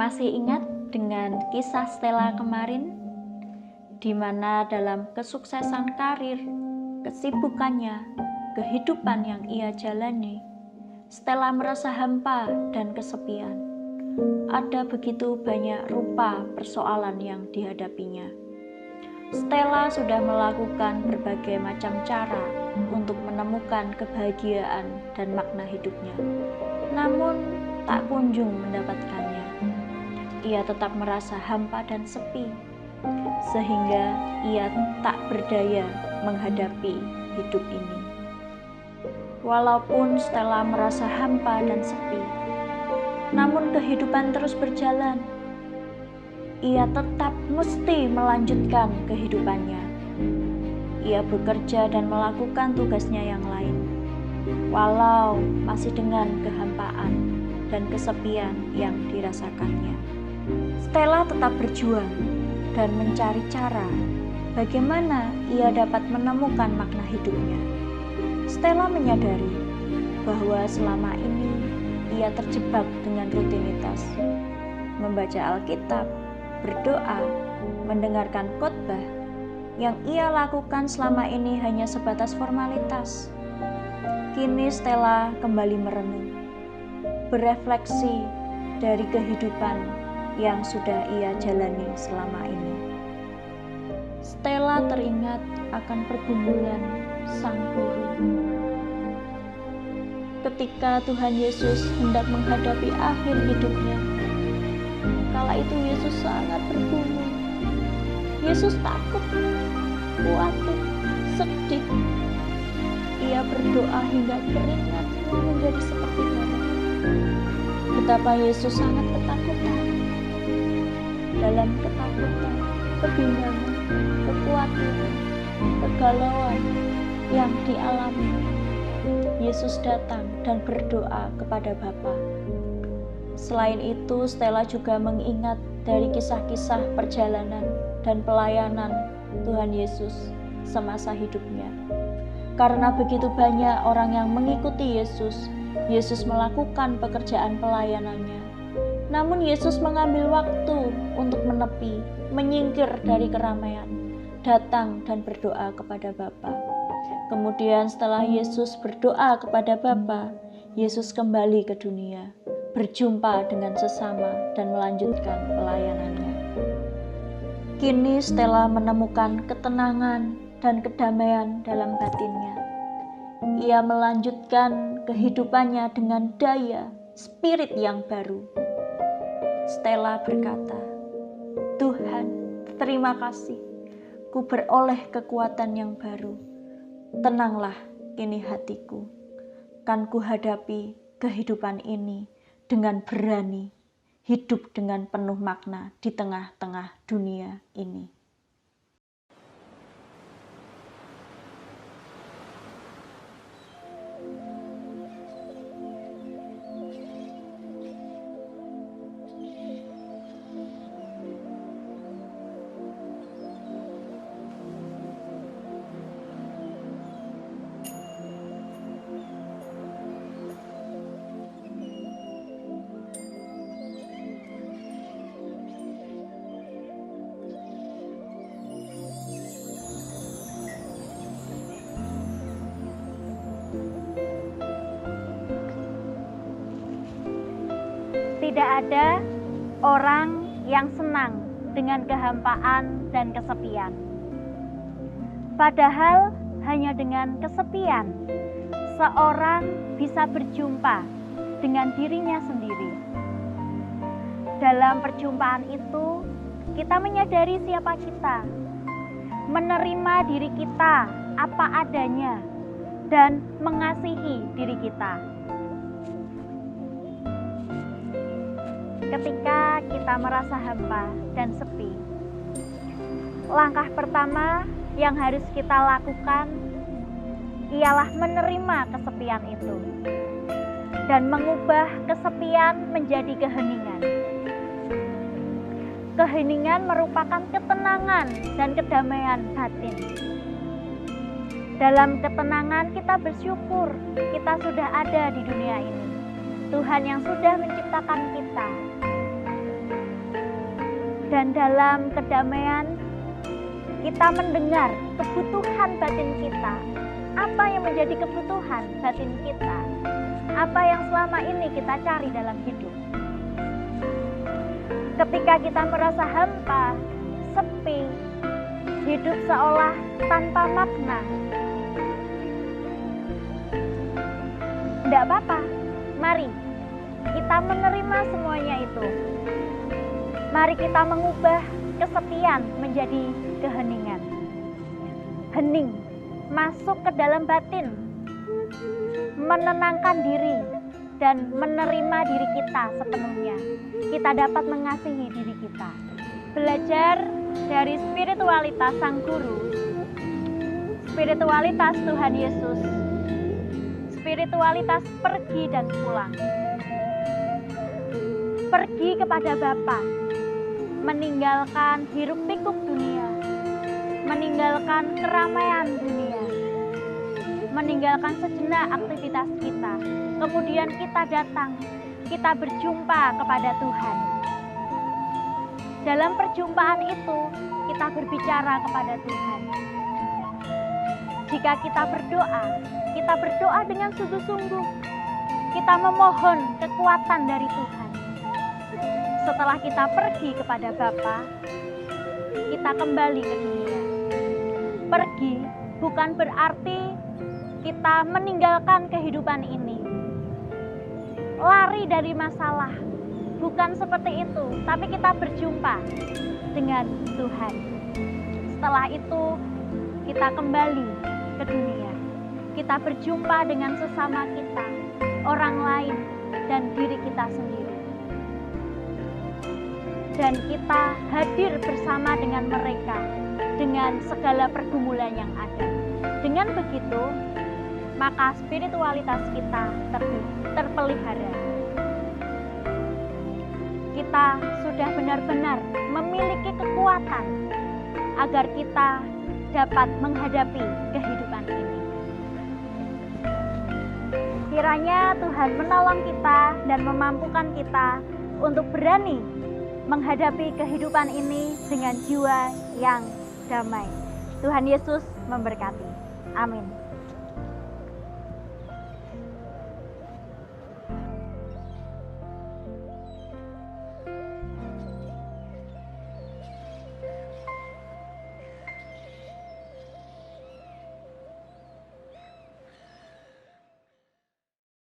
Masih ingat dengan kisah Stella kemarin, di mana dalam kesuksesan karir, kesibukannya, kehidupan yang ia jalani, Stella merasa hampa dan kesepian. Ada begitu banyak rupa persoalan yang dihadapinya. Stella sudah melakukan berbagai macam cara untuk menemukan kebahagiaan dan makna hidupnya, namun tak kunjung mendapatkannya. Ia tetap merasa hampa dan sepi, sehingga ia tak berdaya menghadapi hidup ini. Walaupun Stella merasa hampa dan sepi, namun kehidupan terus berjalan. Ia tetap mesti melanjutkan kehidupannya. Ia bekerja dan melakukan tugasnya yang lain, walau masih dengan kehampaan dan kesepian yang dirasakannya. Stella tetap berjuang dan mencari cara bagaimana ia dapat menemukan makna hidupnya. Stella menyadari bahwa selama ini ia terjebak dengan rutinitas, membaca Alkitab, berdoa, mendengarkan khotbah. Yang ia lakukan selama ini hanya sebatas formalitas. Kini Stella kembali merenung, berefleksi dari kehidupan yang sudah ia jalani selama ini. Stella teringat akan pergumulan Sang Guru. Ketika Tuhan Yesus hendak menghadapi akhir hidupnya, kala itu Yesus sangat bergumul. Yesus takut, khawatir, sedih. Ia berdoa hingga keringatnya menjadi seperti darah. Betapa Yesus sangat ketakutan. Dalam ketakutan, kebingungan, kekhawatiran, kegalauan yang dialami, Yesus datang dan berdoa kepada Bapa. Selain itu, Stella juga mengingat dari kisah-kisah perjalanan dan pelayanan Tuhan Yesus semasa hidupnya. Karena begitu banyak orang yang mengikuti Yesus, Yesus melakukan pekerjaan pelayanannya. Namun Yesus mengambil waktu untuk menepi, menyingkir dari keramaian, datang dan berdoa kepada Bapa. Kemudian setelah Yesus berdoa kepada Bapa, Yesus kembali ke dunia, berjumpa dengan sesama dan melanjutkan pelayanannya. Kini Stella menemukan ketenangan dan kedamaian dalam batinnya. Ia melanjutkan kehidupannya dengan daya spirit yang baru. Stella berkata, "Tuhan, terima kasih, ku beroleh kekuatan yang baru. Tenanglah kini hatiku, kan ku hadapi kehidupan ini dengan berani, hidup dengan penuh makna di tengah-tengah dunia ini." Tidak ada orang yang senang dengan kehampaan dan kesepian. Padahal hanya dengan kesepian, seorang bisa berjumpa dengan dirinya sendiri. Dalam perjumpaan itu, kita menyadari siapa kita, menerima diri kita apa adanya, dan mengasihi diri kita. Ketika kita merasa hampa dan sepi, langkah pertama yang harus kita lakukan ialah menerima kesepian itu dan mengubah kesepian menjadi keheningan. Keheningan merupakan ketenangan dan kedamaian batin. Dalam ketenangan kita bersyukur kita sudah ada di dunia ini. Tuhan yang sudah menciptakan kita. Dan dalam kedamaian kita mendengar kebutuhan batin kita. Apa yang menjadi kebutuhan batin kita? Apa yang selama ini kita cari dalam hidup? Ketika kita merasa hampa, sepi, hidup seolah tanpa makna, tidak apa-apa. Mari kita menerima semuanya itu. Mari kita mengubah kesepian menjadi keheningan. Hening masuk ke dalam batin, menenangkan diri dan menerima diri kita sepenuhnya. Kita dapat mengasihi diri kita. Belajar dari spiritualitas Sang Guru, spiritualitas Tuhan Yesus, spiritualitas pergi dan pulang. Pergi kepada Bapa, meninggalkan hiruk pikuk dunia, meninggalkan keramaian dunia, meninggalkan sejenak aktivitas kita. Kemudian kita datang, kita berjumpa kepada Tuhan. Dalam perjumpaan itu, kita berbicara kepada Tuhan. Jika kita berdoa dengan sungguh-sungguh. Kita memohon kekuatan dari Tuhan. Setelah kita pergi kepada Bapa, kita kembali ke dunia. Pergi bukan berarti kita meninggalkan kehidupan ini, lari dari masalah, bukan seperti itu, tapi kita berjumpa dengan Tuhan. Setelah itu kita kembali ke dunia, kita berjumpa dengan sesama kita, orang lain, dan diri kita sendiri. Dan kita hadir bersama dengan mereka, dengan segala pergumulan yang ada. Dengan begitu, maka spiritualitas kita terpelihara. Kita sudah benar-benar memiliki kekuatan agar kita dapat menghadapi kehidupan ini. Kiranya Tuhan menolong kita dan memampukan kita untuk berani menghadapi kehidupan ini dengan jiwa yang damai. Tuhan Yesus memberkati. Amin.